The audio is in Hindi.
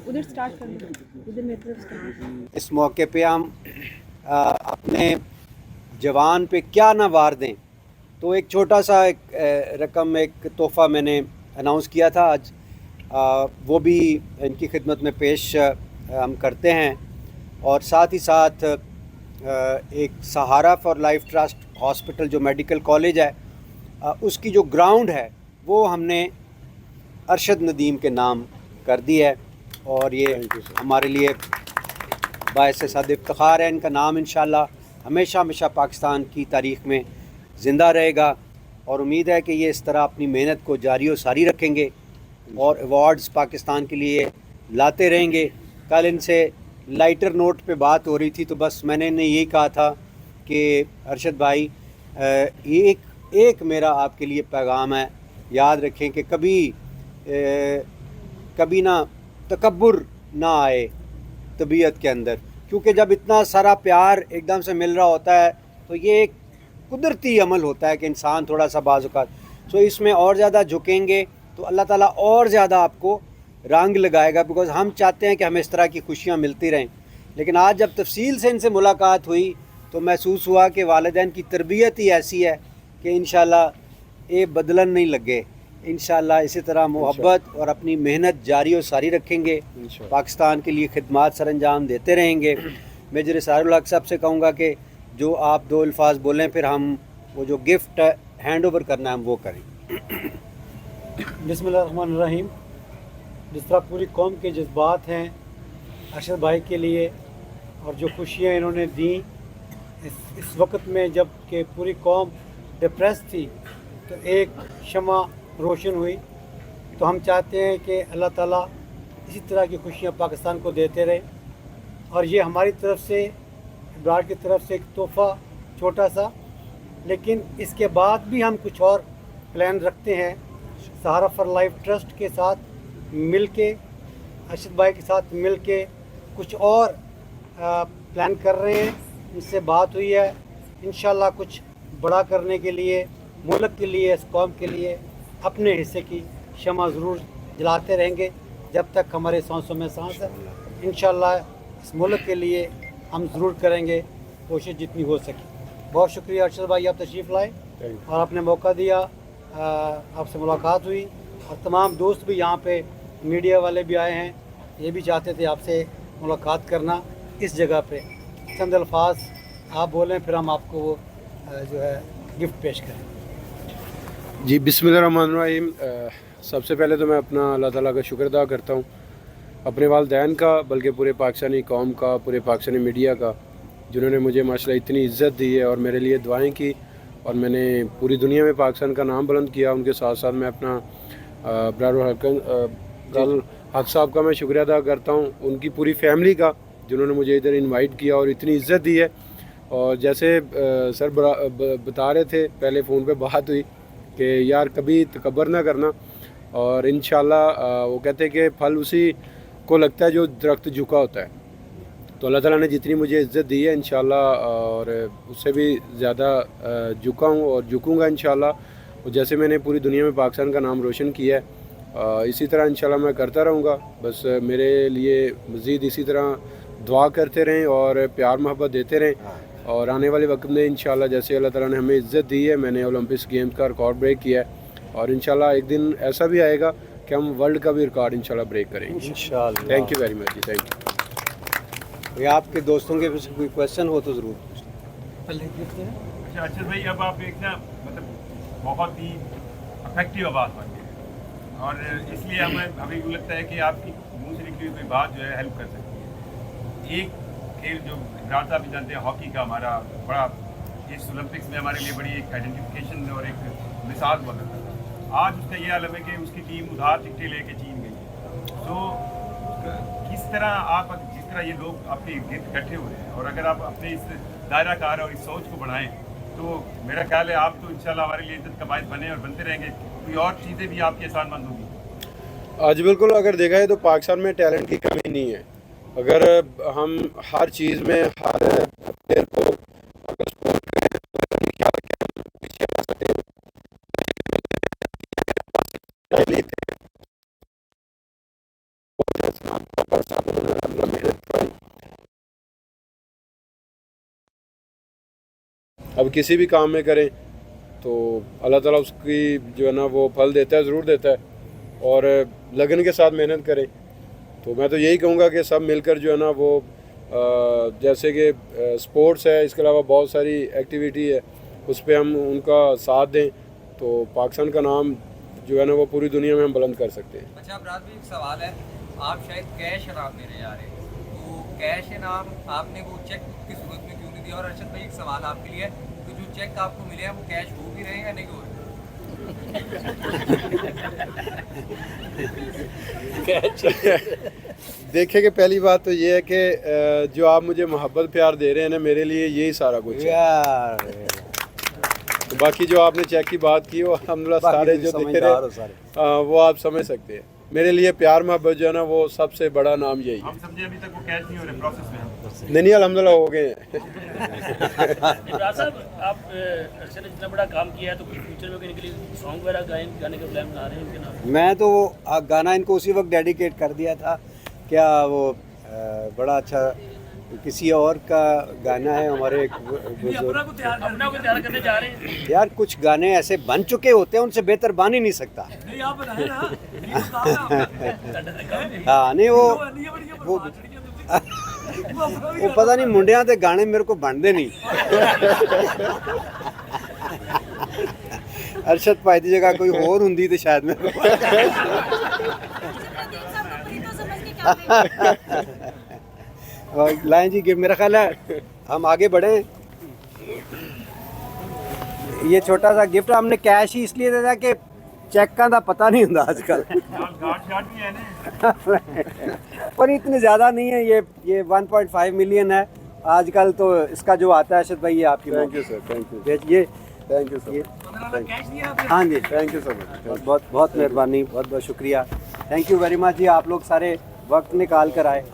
उधर स्टार्ट कर दो, इधर मेरी तरफ स्टार्ट। इस मौके पे हम अपने जवान पे क्या ना वार दें, तो एक छोटा सा रकम, एक तोहफ़ा मैंने अनाउंस किया था आज। वो भी इनकी खिदमत में पेश हम करते हैं। और साथ ही साथ एक सहारा फॉर लाइफ ट्रस्ट हॉस्पिटल जो मेडिकल कॉलेज है, उसकी जो ग्राउंड है वो हमने अरशद नदीम के नाम कर दी है। और ये हमारे लिए बायस सद इफ्तिखार है। इनका नाम इंशाल्लाह हमेशा हमेशा पाकिस्तान की तारीख़ में ज़िंदा रहेगा। और उम्मीद है कि ये इस तरह अपनी मेहनत को जारी और सारी रखेंगे और अवार्ड्स पाकिस्तान के लिए लाते रहेंगे। कल इनसे लाइटर नोट पे बात हो रही थी, तो बस मैंने इन्हें यही कहा था कि अरशद भाई, एक मेरा आपके लिए पैगाम है, याद रखें कि कभी ना तकब्बुर ना आए तबीयत के अंदर, क्योंकि जब इतना सारा प्यार एकदम से मिल रहा होता है तो ये एक कुदरती अमल होता है कि इंसान थोड़ा सा बाज़-औक़ात इसमें और ज़्यादा झुकेंगे तो अल्लाह ताला और ज़्यादा आपको रंग लगाएगा। बिकॉज़ हम चाहते हैं कि हमें इस तरह की खुशियाँ मिलती रहें। लेकिन आज जब तफसील से इनसे मुलाकात हुई तो महसूस हुआ कि वालिदैन की तरबियत ही ऐसी है कि इंशाल्लाह ये बदलन नहीं लगे। इंशाल्लाह इसी तरह मोहब्बत और अपनी मेहनत जारी और सारी रखेंगे, पाकिस्तान के लिए खिदमत सर अंजाम देते रहेंगे। मैं मेजर सारुल हक साहब से कहूँगा कि जो आप दो अल्फाज बोलें, फिर हम वो जो गिफ्ट हैंड ओवर करना है हम वो करें। बिस्मिल्लाहिर्रहमानिर्रहीम। जिस तरह पूरी कौम के जज्बात हैं अरशद भाई के लिए और जो खुशियाँ इन्होंने दी इस वक्त में जब कि पूरी कौम डिप्रेस थी, तो एक शमा रोशन हुई। तो हम चाहते हैं कि अल्लाह ताला इसी तरह की खुशियाँ पाकिस्तान को देते रहे। और ये हमारी तरफ से, इब्रार की तरफ से एक तोहफ़ा छोटा सा, लेकिन इसके बाद भी हम कुछ और प्लान रखते हैं। सहारा फॉर लाइफ ट्रस्ट के साथ मिल के, अरशद भाई के साथ मिल के कुछ और प्लान कर रहे हैं। इनसे बात हुई है, इंशाल्लाह कुछ बड़ा करने के लिए, मुल्क के लिए, इस कौम के लिए अपने हिस्से की शमा ज़रूर जलाते रहेंगे जब तक हमारे सांसों में सांस है। इंशाल्लाह इस मुल्क के लिए हम ज़रूर करेंगे कोशिश जितनी हो सके। बहुत शुक्रिया अरशद भाई, आप तशरीफ़ लाए और आपने मौका दिया, आपसे मुलाकात हुई। और तमाम दोस्त भी यहाँ पे, मीडिया वाले भी आए हैं, ये भी चाहते थे आपसे मुलाकात करना इस जगह पे। चंद अल्फाज आप बोलें, फिर हम आपको वो जो है गिफ्ट पेश करें। जी, बिस्मिल्लाहिर्रहमानिर्रहीम। सबसे पहले तो मैं अपना अल्लाह ताला का शुक्र अदा करता हूँ, अपने वालिदैन का, बल्कि पूरे पाकिस्तानी कौम का, पूरे पाकिस्तानी मीडिया का, जिन्होंने मुझे माशाल्लाह इतनी इज़्ज़त दी है और मेरे लिए दुआएं की और मैंने पूरी दुनिया में पाकिस्तान का नाम बुलंद किया। उनके साथ साथ मैं अपना ब्रारुल हक साहब का मैं शुक्रिया अदा करता हूँ, उनकी पूरी फैमिली का, जिन्होंने मुझे इधर इनवाइट किया और इतनी इज़्ज़त दी है। और जैसे सर बता रहे थे, पहले फ़ोन पे बात हुई कि यार कभी तकब्बर ना करना, और इंशाल्लाह वो कहते हैं कि फल उसी को लगता है जो दरख्त झुका होता है। तो अल्लाह ताला ने जितनी मुझे इज़्ज़त दी है इंशाल्लाह, और उससे भी ज़्यादा झुका हूँ और झुकूँगा इंशाल्लाह। और जैसे मैंने पूरी दुनिया में पाकिस्तान का नाम रोशन किया है, इसी तरह इंशाल्लाह मैं करता रहूँगा। बस मेरे लिए मज़ीद इसी तरह दुआ करते रहें और प्यार मोहब्बत देते रहें। और आने वाले वक्त में इंशाल्लाह जैसे अल्लाह ताला ने हमें इज़्ज़त दी है, मैंने ओलंपिक्स गेम्स का रिकॉर्ड ब्रेक किया है, और इंशाल्लाह एक दिन ऐसा भी आएगा कि हम वर्ल्ड का भी रिकॉर्ड इंशाल्लाह ब्रेक करेंगे इंशाल्लाह। थैंक यू वेरी मच जी, थैंक यू। ये आपके दोस्तों के भी कोई क्वेश्चन हो तो ज़रूर अच्छा अरशद भाई, अब आप एक ना मतलब बहुत ही अफेक्टिव आवाज़ बन गए, और इसलिए हमें यूँ लगता है कि आपकी मुँह से निकली हुई कोई बात जो है हेल्प कर सकती है। एक खेल जो इमरान साहब भी जानते हैं, हॉकी का हमारा बड़ा इस ओलंपिक्स में हमारे लिए बड़ी एक आइडेंटिफिकेशन और एक मिसाल हुआ करता था। आज उसका ये आलम है कि उसकी टीम उधार टिकटें लेके चीन गई। तो किस तरह आप, जिस तरह ये लोग आपके गिर्द इकट्ठे हुए हैं, और अगर आप अपने इस दायरा कार और इस सोच को बढ़ाएं, तो मेरा ख्याल है आप तो इंशाल्लाह हमारे लिए इज्जत का बायस बने और बनते रहेंगे। कोई और चीज़ें भी आपकी आसानमंद होगी। आज बिल्कुल अगर देखा है तो पाकिस्तान में टैलेंट की कमी नहीं है, अगर हम हर चीज़ में हर प्लेयर को अगर सपोर्ट करें तो मेरा ख्याल है कि हम पीछे आ सकते हैं। अब किसी भी काम में करें तो अल्लाह ताला उसकी जो है ना वो फल देता है, ज़रूर देता है, और लगन के साथ मेहनत करें। तो मैं तो यही कहूँगा कि सब मिलकर जो है ना वो जैसे कि स्पोर्ट्स है, इसके अलावा बहुत सारी एक्टिविटी है, उस पर हम उनका साथ दें तो पाकिस्तान का नाम जो है ना वो पूरी दुनिया में हम बुलंद कर सकते हैं। अच्छा अबराज भाई, एक सवाल है, आप शायद कैश इनाम देने जा रहे हैं, तो कैश इनाम आपने वो चेक की सूरत में क्यों नहीं दिया? और अर्शद भाई एक सवाल आपके लिए, तो जो चेक आपको मिले हैं वो कैश हो भी रहे हैं या नहीं हो रहे? देखिए कि पहली बात तो ये है कि जो आप मुझे मोहब्बत प्यार दे रहे हैं ना, मेरे लिए यही सारा कुछ है। यार तो बाकी जो आपने चेक की बात की वो अल्हम्दुलिल्लाह सारे जो दे रहे हैं वो आप समझ सकते हैं। मेरे लिए प्यार मोहब्बत जो है ना वो सबसे बड़ा नाम यही है। हम समझे अभी तक वो कैश नहीं हो रहे, प्रोसेस में हैं। नहीं अल्हम्दुलिल्लाह हो गए हैं। इमरान साहब, आप अर्शद ने इतना बड़ा काम किया है तो फ्यूचर में कहीं के लिए सॉन्ग वगैरह गाने का प्लान बना रहे हैं इनके नाम? मैं तो गाना इनको उसी वक्त डेडिकेट कर दिया था। क्या वो बड़ा अच्छा किसी और का गाना है हमारे एक बुजुर्ग। अपना को तैयार करने जा रहे हैं। यार कुछ गाने ऐसे बन चुके होते हैं, उनसे बेहतर बन ही नहीं सकता। नहीं आप बनाए ना, हाँ नहीं वो पता नहीं मुंडिया के गाने मेरे को बनते नहीं। अरशद भाई की जगह कोई और हुंदी तो शायद मेरे को लाएं जी। मेरा ख्याल है हम आगे बढ़ें। ये छोटा सा गिफ्ट हमने कैश ही इसलिए दे दिया कि चेक का पता नहीं होता आजकल। गार्ड शार्ट भी है ना। पर इतने ज़्यादा नहीं है। ये 1.5 मिलियन है आजकल। तो इसका जो आता है अरशद भाई ये आपकी। Thank you sir, thank you, ये थैंक यू सर। हाँ जी, थैंक यू सर, बहुत बहुत मेहरबानी, बहुत बहुत शुक्रिया। थैंक यू वेरी मच जी, आप लोग सारे वक्त निकाल कर आए।